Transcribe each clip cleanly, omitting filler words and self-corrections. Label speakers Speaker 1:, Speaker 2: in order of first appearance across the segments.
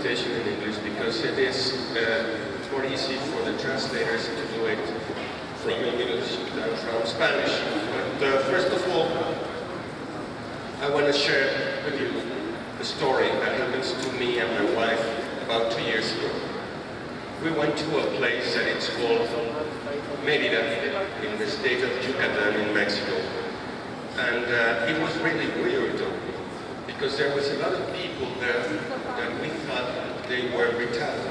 Speaker 1: presentation in English because it is more easy for the translators to do it from English than from Spanish. But first of all, I want to share with you a story that happens to me and my wife about 2 years ago. We went to a place that it's called Mérida in the state of Yucatan in Mexico. And it was really weird because there was a lot of people there that we thought they were retarded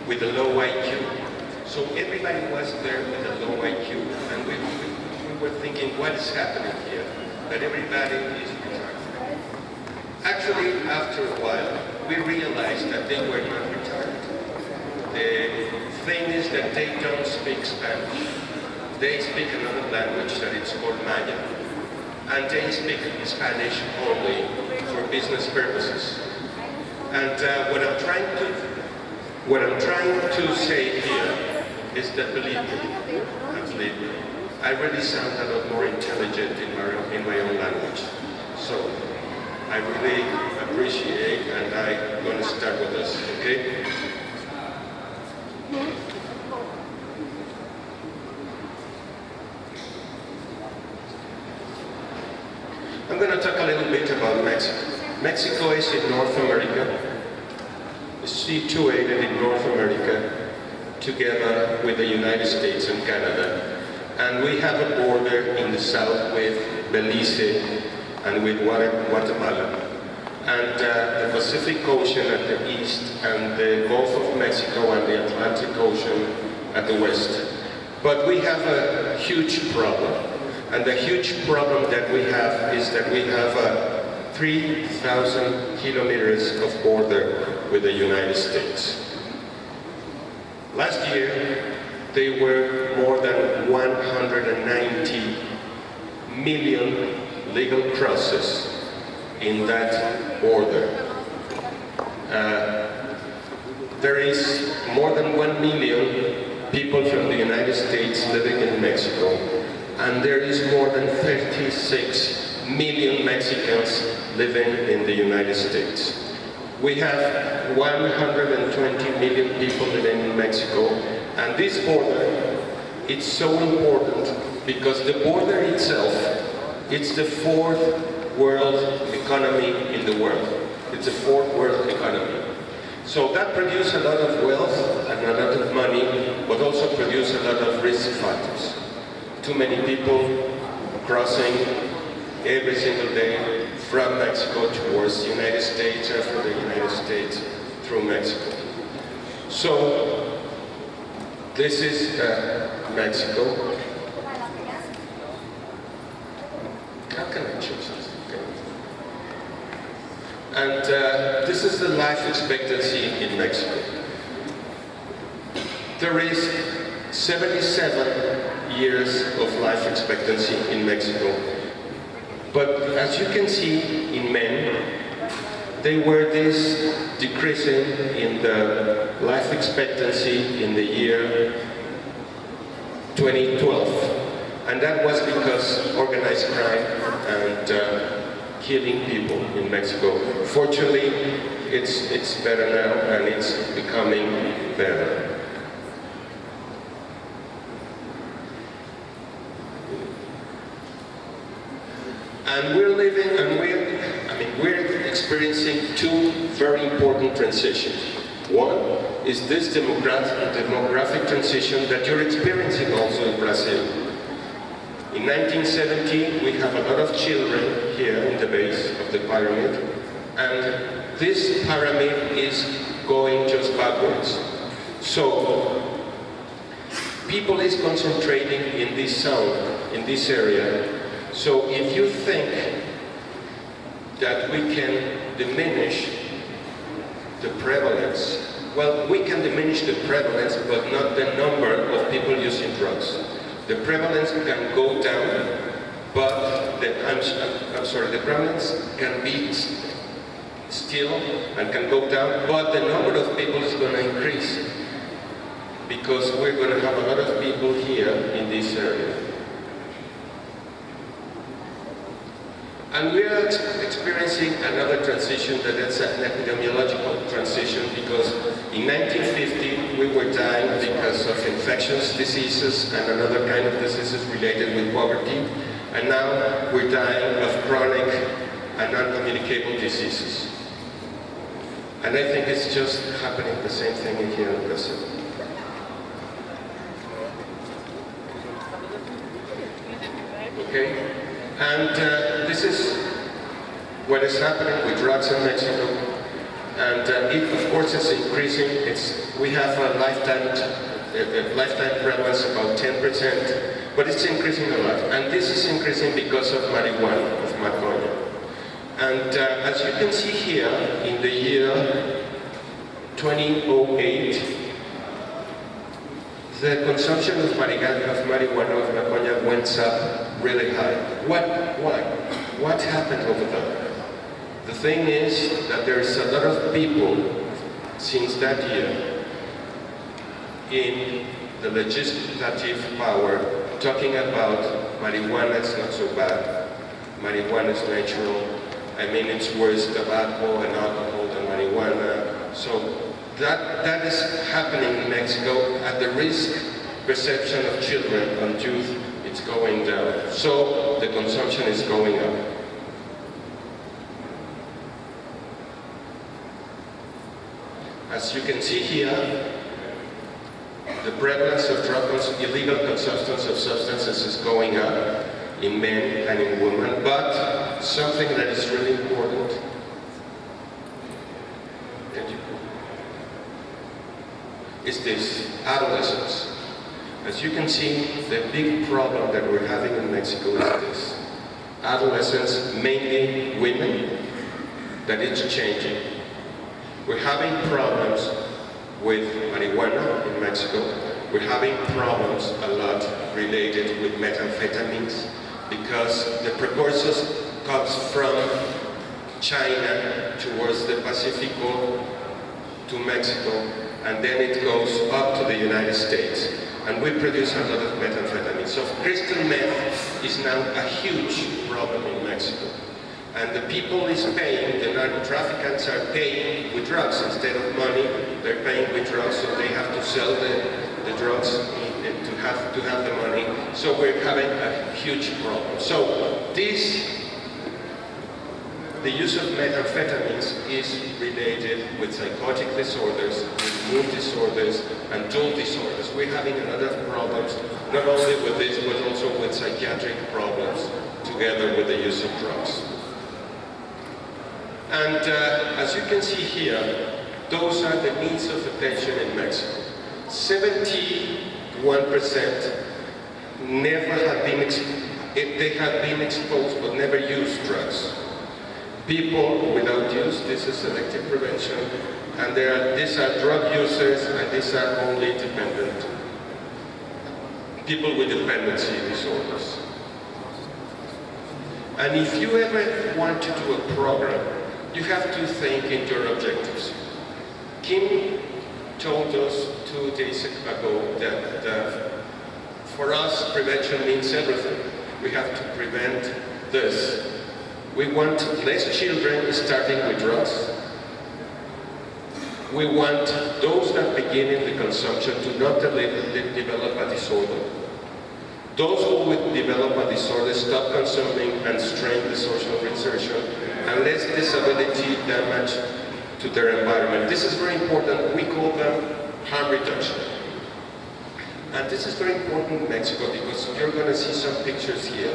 Speaker 1: with a low IQ. So everybody was there with a low IQ, and we were thinking, what is happening here? That everybody is retarded. Actually, after a while, we realized that they were not retarded. The thing is that they don't speak Spanish. They speak another language that it's called Maya. And they speak Spanish only for business purposes. And what I'm trying to say here is that, believe me, I really sound a lot more intelligent in my own language. So I really appreciate, and I'm going to start with this, okay? I'm going to talk a little bit about Mexico. Mexico is in North America. It's situated in North America together with the United States and Canada. And we have a border in the south with Belize and with Guatemala. And the Pacific Ocean at the east and the Gulf of Mexico and the Atlantic Ocean at the west. But we have a huge problem. And the huge problem that we have is that we have 3,000 kilometers of border with the United States. Last year, there were more than 190 million legal crosses in that border. There is more than 1 million people from the United States living in Mexico. And there is more than 36 million Mexicans living in the United States. We have 120 million people living in Mexico, and this border, it's so important because the border itself, it's the fourth world economy in the world. It's the fourth world economy. So that produces a lot of wealth and a lot of money, but also produces a lot of risk factors. Too many people crossing every single day from Mexico towards the United States and from the United States through Mexico. So this is Mexico. How can I choose this? Okay. And this is the life expectancy in Mexico. There is 77 years of life expectancy in Mexico. But as you can see in men, they were decreasing in the life expectancy in the year 2012. And that was because organized crime and killing people in Mexico. Fortunately, it's better now and it's becoming better. And we're living, and we're experiencing two very important transitions. One is this demographic transition that you're experiencing also in Brazil. In 1970, we have a lot of children here in the base of the pyramid, and this pyramid is going just backwards. So, people is concentrating in this zone, in this area. So if you think that we can diminish the prevalence, well, we can diminish the prevalence, but not the number of people using drugs. The prevalence can go down, but the prevalence can be still and can go down, but the number of people is going to increase because we're going to have a lot of people here in this area. And we are experiencing another transition that is an epidemiological transition, because in 1950 we were dying because of infectious diseases and another kind of diseases related with poverty, and now we're dying of chronic and non-communicable diseases. And I think it's just happening the same thing in here in Brazil. Okay? And this is what is happening with drugs in Mexico. And it, of course, is increasing. We have a lifetime prevalence about 10%, but it's increasing a lot. And this is increasing because of marijuana, of maconha. And as you can see here, in the year 2008, the consumption of marijuana, of maconha, went up really high. Why? What happened over there? The thing is that there's a lot of people since that year in the legislative power talking about marijuana is not so bad, marijuana is natural, I mean it's worse tobacco and alcohol than marijuana. So that is happening in Mexico at the risk perception of children and youth, it's going down. So the consumption is going up. As you can see here, the prevalence of illegal consumption of substances is going up in men and in women, but something that is really important is this, adolescence. As you can see, the big problem that we're having in Mexico is this. Adolescents, mainly women, that it's changing. We're having problems with marijuana in Mexico. We're having problems a lot related with methamphetamines, because the precursors comes from China towards the Pacifico to Mexico, and then it goes up to the United States. And we produce a lot of methamphetamine. So crystal meth is now a huge problem in Mexico. And the people is paying, the narco-traffickers are paying with drugs instead of money. They're paying with drugs, so they have to sell the drugs to have the money. So we're having a huge problem. So the use of methamphetamines is related with psychotic disorders, with mood disorders, and dual disorders. We're having a lot of problems, not only with this, but also with psychiatric problems, together with the use of drugs. And as you can see here, those are the needs of attention in Mexico. 71% never have been they have been exposed but never used drugs. People without use, this is selective prevention, and these are drug users, and these are only dependent. People with dependency disorders. And if you ever want to do a program, you have to think in your objectives. Kim told us 2 days ago that for us, prevention means everything. We have to prevent this. We want less children starting with drugs. We want those that begin in the consumption to not develop a disorder. Those who would develop a disorder stop consuming and strain the social reinsertion, and less disability damage to their environment. This is very important. We call them harm reduction. And this is very important in Mexico, because you're going to see some pictures here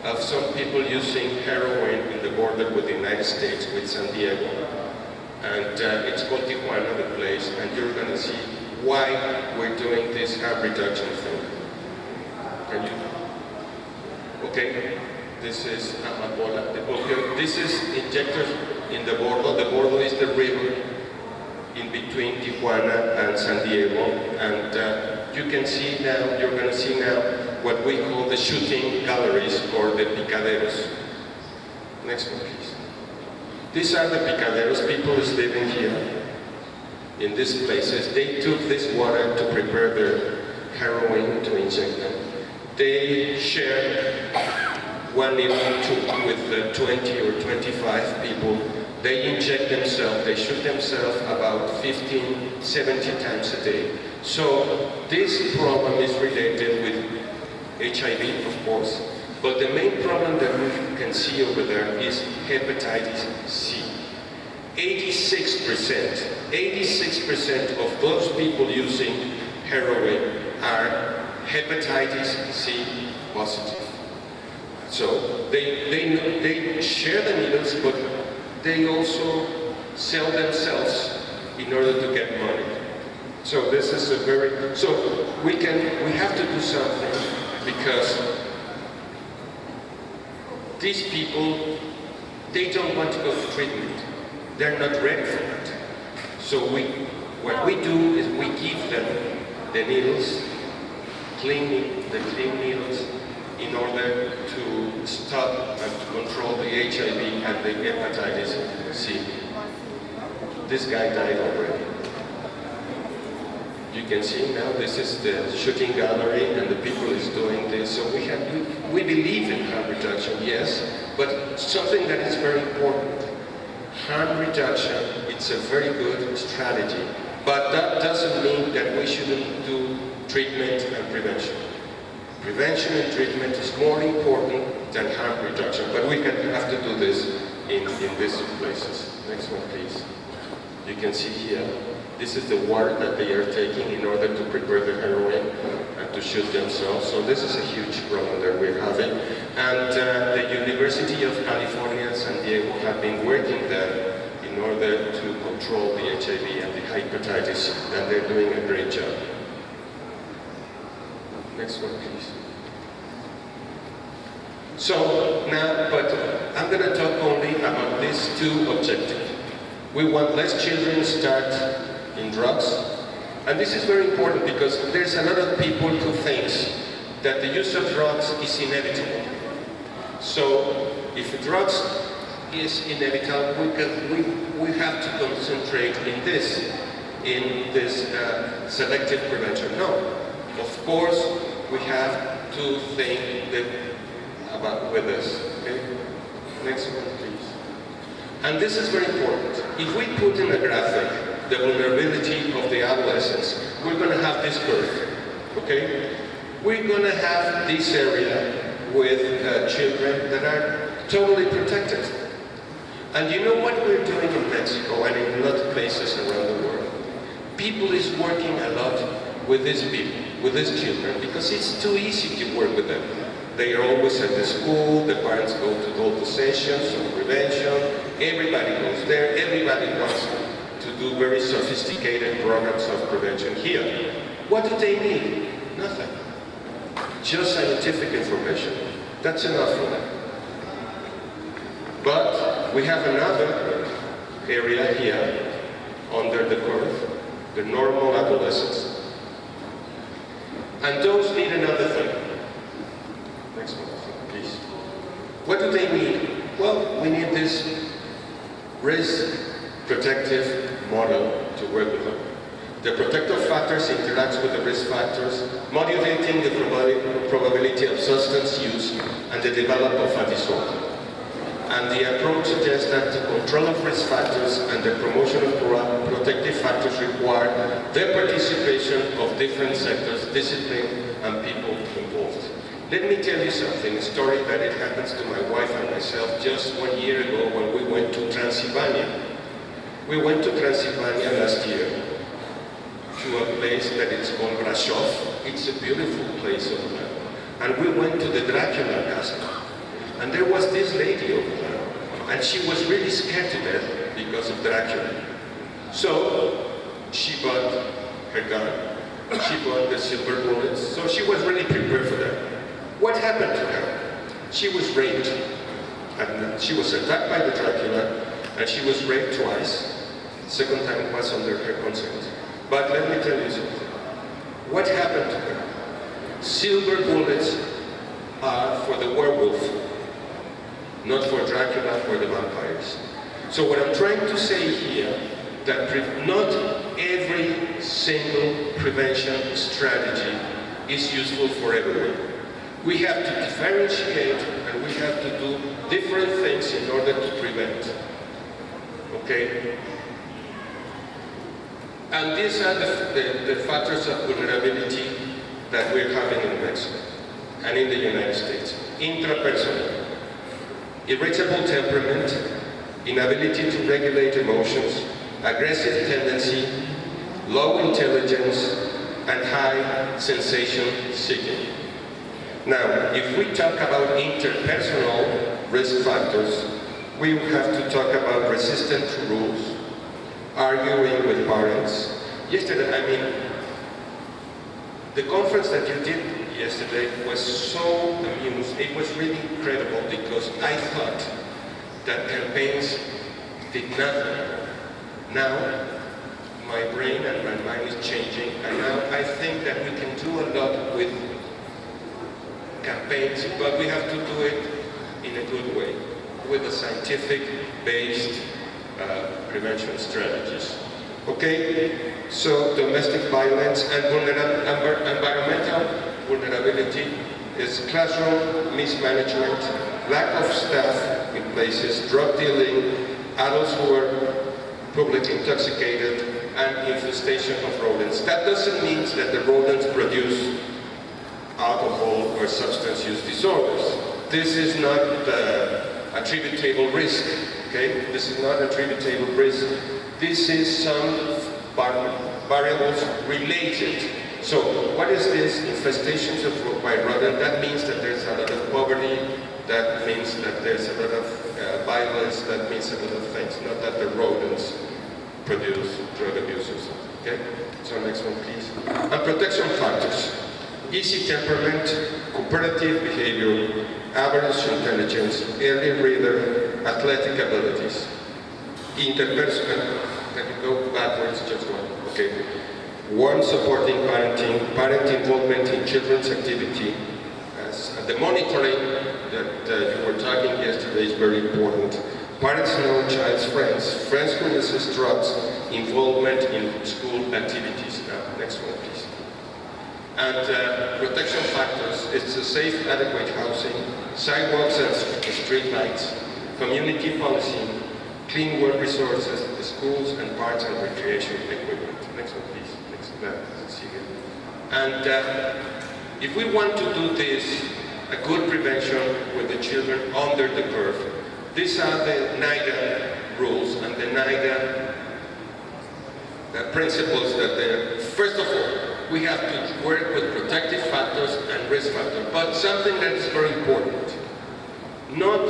Speaker 1: of some people using heroin in the border with the United States, with San Diego. And it's called Tijuana, the place, and you're going to see why we're doing this harm reduction thing. Can you? Okay. This is Amapola, the opium. This is injectors in the Bordo. The Bordo is the river in between Tijuana and San Diego. And you can see now, you're going to see now, what we call the shooting galleries, or the picaderos. Next one, please. These are the picaderos. People is living here in these places. They took this water to prepare their heroin to inject them. They share one needle with 20 or 25 people. They inject themselves, they shoot themselves about 15, 70 times a day. So this problem is related with HIV, of course, but the main problem that we can see over there is hepatitis C. 86% of those people using heroin are hepatitis C positive. So they share the needles, but they also sell themselves in order to get money. So this is a very, we have to do something, because these people, they don't want to go to treatment. They're not ready for that. So what we do is we give them the needles, the clean needles, in order to stop and to control the HIV and the hepatitis C. This guy died already. You can see now this is the shooting gallery and the people is doing this. So we believe in harm reduction, yes, but something that is very important. Harm reduction, it's a very good strategy, but that doesn't mean that we shouldn't do treatment and prevention. Prevention and treatment is more important than harm reduction, but we have to do this in these places. Next one, please. You can see here, this is the water that they are taking in order to prepare the heroin and to shoot themselves. So this is a huge problem that we're having. And the University of California, San Diego, have been working there in order to control the HIV and the hepatitis, and they're doing a great job. Next one, please. So now, but I'm going to talk only about these two objectives. We want less children start in drugs, and this is very important because there's a lot of people who think that the use of drugs is inevitable. So if drugs is inevitable, we have to concentrate in this selective prevention. No, of course we have to think about with this. Okay, next one, please. And this is very important. If we put in a graphic the vulnerability of the adolescents, we're going to have this curve. Okay, we're going to have this area with children that are totally protected. And you know what we're doing in Mexico and in a lot of places around the world? People is working a lot with these people, with these children, because it's too easy to work with them. They are always at the school, the parents go to all the sessions of prevention, everybody goes there, everybody wants to do very sophisticated programs of prevention here. What do they need? Nothing. Just scientific information. That's enough for them. But we have another area here under the curve, the normal adolescents. And those need another thing. Next one, please. What do they need? Well, we need this risk protective model to work with them. The protective factors interacts with the risk factors, modulating the probability of substance use and the development of a disorder. And the approach suggests that the control of risk factors and the promotion of protective factors require the participation of different sectors, discipline, and people involved. Let me tell you something, a story that it happens to my wife and myself just 1 year ago when we went to Transylvania. We went to Transylvania last year to a place that is called Brasov. It's a beautiful place over there. And we went to the Dracula castle. And there was this lady over there. And she was really scared to death because of Dracula. So she bought her gun. She bought the silver bullets. So she was really prepared for that. What happened to her? She was raped. And she was attacked by the Dracula. And she was raped twice. Second time was under her consent. But let me tell you something. What happened to her? Silver bullets are for the werewolf, not for Dracula, for the vampires. So what I'm trying to say here, that not every single prevention strategy is useful for everyone. We have to differentiate and we have to do different things in order to prevent. Okay? And these are the factors of vulnerability that we're having in Mexico and in the United States. Intrapersonal, irritable temperament, inability to regulate emotions, aggressive tendency, low intelligence, and high sensation seeking. Now, if we talk about interpersonal risk factors, we have to talk about resistant to rules, arguing with parents. Yesterday, the conference that you did yesterday was so amused. It was really incredible because I thought that campaigns did nothing. Now, my brain and my mind is changing, and now I think that we can do a lot with campaigns, but we have to do it in a good way, with a scientific-based prevention strategies. Okay, so domestic violence and environmental vulnerability is classroom mismanagement, lack of staff in places, drug dealing, adults who are publicly intoxicated, and infestation of rodents. That doesn't mean that the rodents produce alcohol or substance use disorders. This is not a attributable risk, okay? This is not a attributable risk. This is some variables related. So what is this? Infestations by rodent? That means that there's a lot of poverty, that means that there's a lot of violence, that means a lot of things, not that the rodents produce drug abusers. Okay? So next one, please. And protection factors. Easy temperament, cooperative behavior, average intelligence, early reader, athletic abilities. Interpersonal, can you go backwards, just one, okay. One, supporting parenting, parent involvement in children's activity. The monitoring that you were talking yesterday is very important. Parents know child's friends, friends who resist drugs, involvement in school activities. Now, next one, please. And protection factors, it's a safe, adequate housing, sidewalks and street lights, community policy, clean water resources, schools and parks and recreation equipment. Next one, please. Next, let's see here. And if we want to do this, a good prevention with the children under the curve, these are the NIDA rules and the NIDA principles that they're, first of all, we have to work with protective factors and risk factors, but something that is very important. Not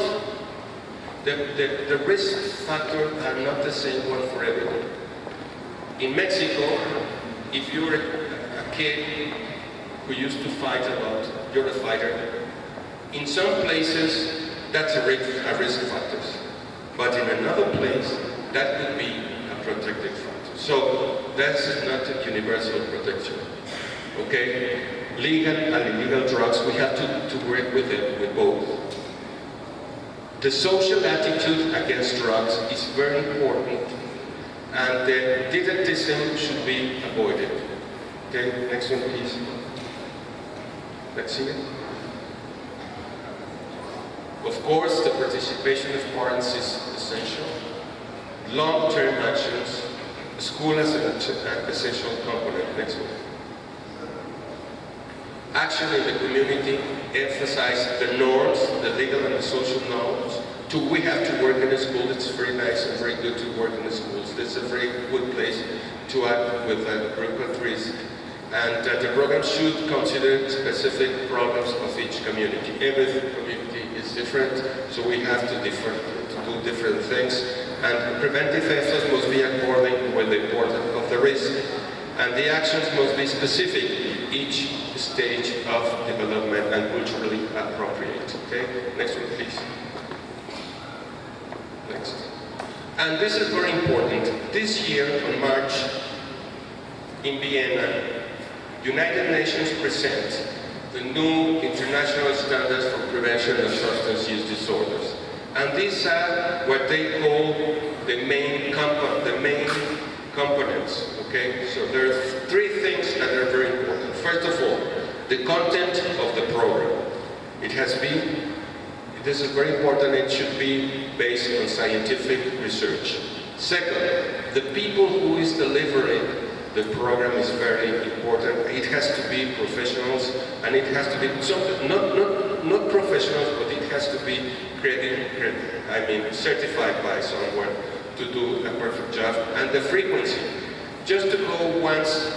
Speaker 1: the risk factors are not the same one for everyone. In Mexico, if you're a kid who used to fight a lot, you're a fighter. In some places, that's a risk factor. But in another place, that could be a protective factor. So that's not a universal protection. Okay? Legal and illegal drugs, we have to work with it, with both. The social attitude against drugs is very important, and the dilettantism should be avoided. Okay, next one, please. Let's see it. Of course, the participation of parents is essential. Long-term actions, school as an essential component. Next one. Action in the community, emphasize the norms, the legal and the social norms. We have to work in the school. It's very nice and very good to work in the schools. This is a very good place to act with a group of risk. And the program should consider specific problems of each community. Every community is different, so we have to do different things. And preventive efforts must be according with the importance of the risk. And the actions must be specific, each stage of development and culturally appropriate. Okay, next one, please. Next. And this is very important. This year, on March, in Vienna, United Nations presents the new international standards for prevention of substance use disorders. And these are what they call the main components. Okay, so there are three things that are very important. First of all, the content of the program. It has been This is very important. It should be based on scientific research. Second, the people who is delivering the program is very important. It has to be professionals, and it has to be not professionals, but it has to be certified by someone to do a perfect job. And the frequency, just to go once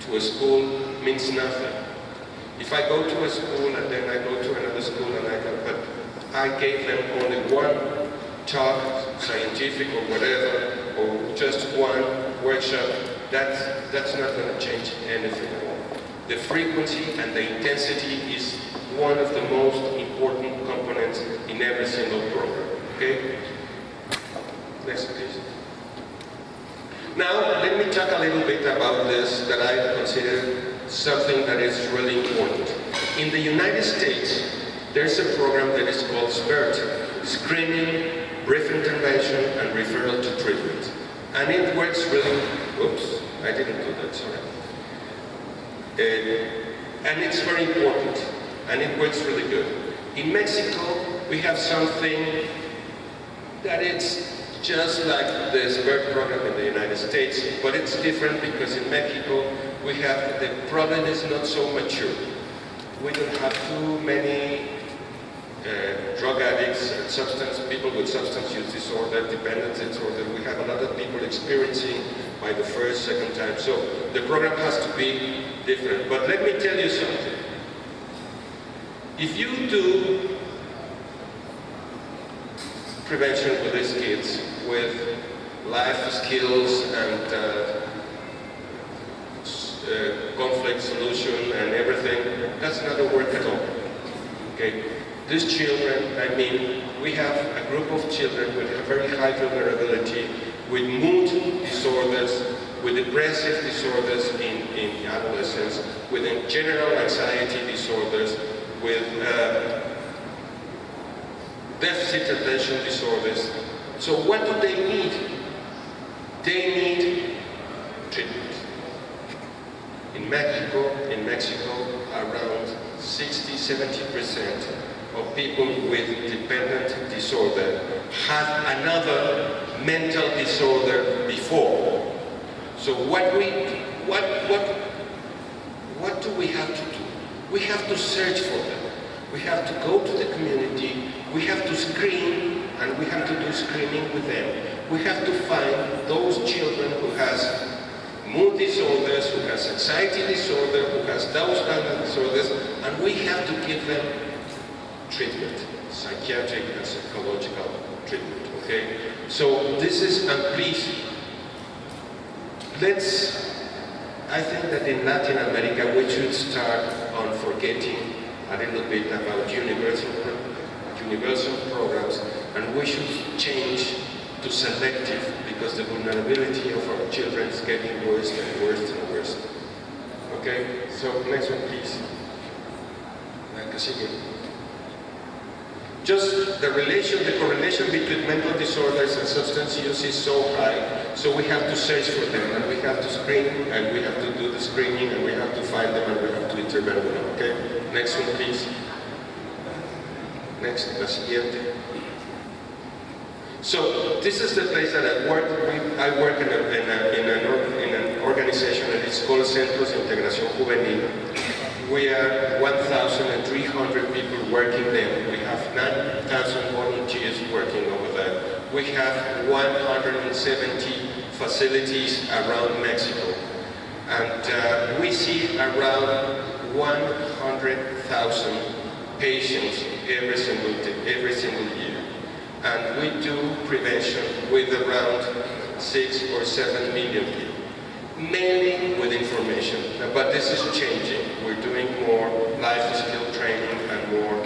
Speaker 1: to a school means nothing. If I go to a school and then I go to another school and but I gave them only one talk, scientific or whatever, or just one workshop, that's not going to change anything at all. The frequency and the intensity is one of the most important components in every single program. Okay? Next, please. Now, let me talk a little bit about this that I consider something that is really important. In the United States, there's a program that is called SBIRT, Screening, Brief Intervention, and Referral to Treatment. And it works really, oops, I didn't do that, sorry. And it's very important, and it works really good. In Mexico, we have something that it's just like the SBIRT program in the United States, but it's different because in Mexico, the problem is not so mature. We don't have too many drug addicts, people with substance use disorder, dependence disorder. We have a lot of people experiencing by the first, second time. So the program has to be different. But let me tell you something. If you do prevention with these kids with life skills and conflict solution and everything, that's not a work at all. Okay? These children, we have a group of children with a very high vulnerability, with mood disorders, with depressive disorders in adolescence, with general anxiety disorders, with deficit attention disorders. So what do they need? They need treatment. In Mexico, around 60–70% of people with dependent disorder had another mental disorder before. So what do we have to do? We have to search for them. We have to go to the community, we have to screen, and we have to do screening with them. We have to find those children who has mood disorders, who has anxiety disorder, who has those kind of disorders, and we have to give them treatment, psychiatric and psychological treatment, okay? So this is, and please, I think that in Latin America we should start on forgetting a little bit about universal programs, and we should change to selective, because the vulnerability of our children is getting worse and worse and worse. Okay, so next one please. Just the correlation between mental disorders and substance use is so high, so we have to search for them, and we have to screen, and we have to do the screening, and we have to find them, and we have to intervene with them, okay? Next one, please. Next, la siguiente. So, this is the place that I work. I work in an organization that is called Centros de Integración Juvenil. We are 1,300 people working there. We have 9,000 volunteers working over there. We have 170 facilities around Mexico. And we see around 100,000 patients every single year. And we do prevention with around 6 or 7 million people. Mainly with information, but this is changing. We're doing more life skill training and more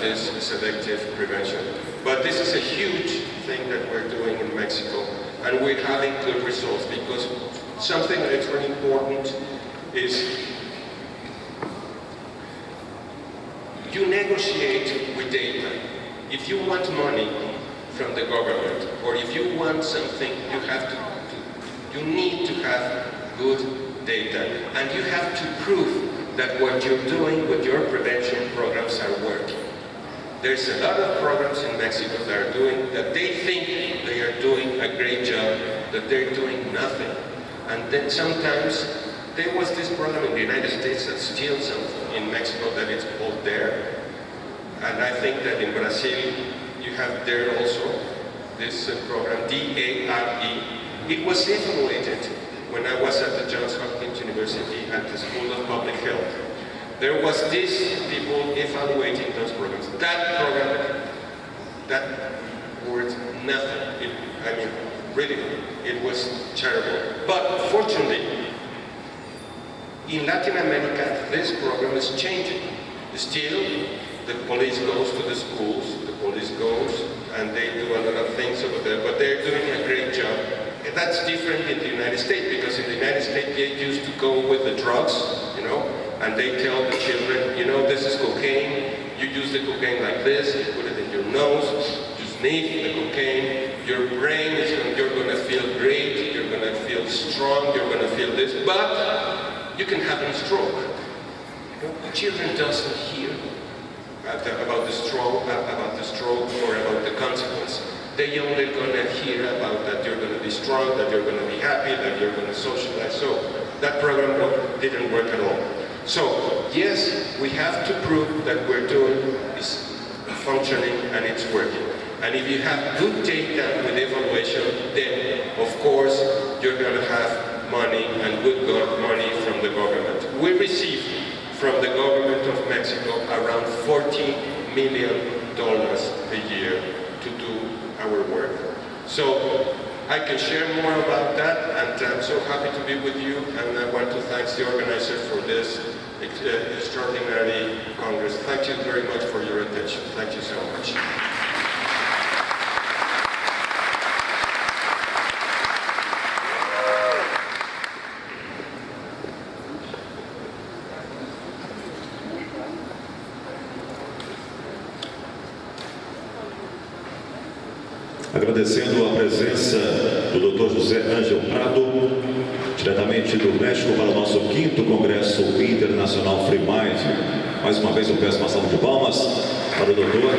Speaker 1: this selective prevention. But this is a huge thing that we're doing in Mexico, and we're having good results, because something that is really important is you negotiate with data. If you want money from the government, or if you want something, you need to have good data, and you have to prove that what you're doing with your prevention programs are working. There's a lot of programs in Mexico that they think they are doing a great job, that they're doing nothing. And then sometimes there was this program in the United States that steals something in Mexico that it's all there. And I think that in Brazil, you have there also this program, DARE. It was evaluated when I was at the Johns Hopkins University at the School of Public Health. There was these people evaluating those programs. That program, that worth nothing. I mean, really, it was terrible. But fortunately, in Latin America, this program is changing. Still, the police goes to the schools, the police goes, and they do a lot of things over there, but they're doing a great job. And that's different in the United States, because in the United States, they used to go with the drugs, and they tell the children, this is cocaine, you use the cocaine like this, you put it in your nose, you sniff the cocaine, your brain you're going to feel great, you're going to feel strong, you're going to feel this, but you can have a stroke. The children doesn't hear about the stroke or about the consequence. They only going to hear about that you're going to be strong, that you're going to be happy, that you're going to socialize. So that program didn't work at all. So yes, we have to prove that we're doing is functioning and it's working. And if you have good data with evaluation, then of course you're going to have money and good money from the government. We receive from the government of Mexico around $40 million a year to do our work. So I can share more about that, and I'm so happy to be with you, and I want to thank the organizers for this extraordinary Congress. Thank you very much for your attention. Thank you so much.
Speaker 2: Agradecendo a presença do Dr. José Angel Prado, diretamente do México, para o nosso 5º Congresso Internacional Free Mind. Mais uma vez eu peço uma salva de palmas para o doutor,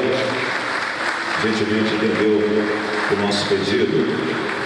Speaker 2: gentilmente atendeu o nosso pedido.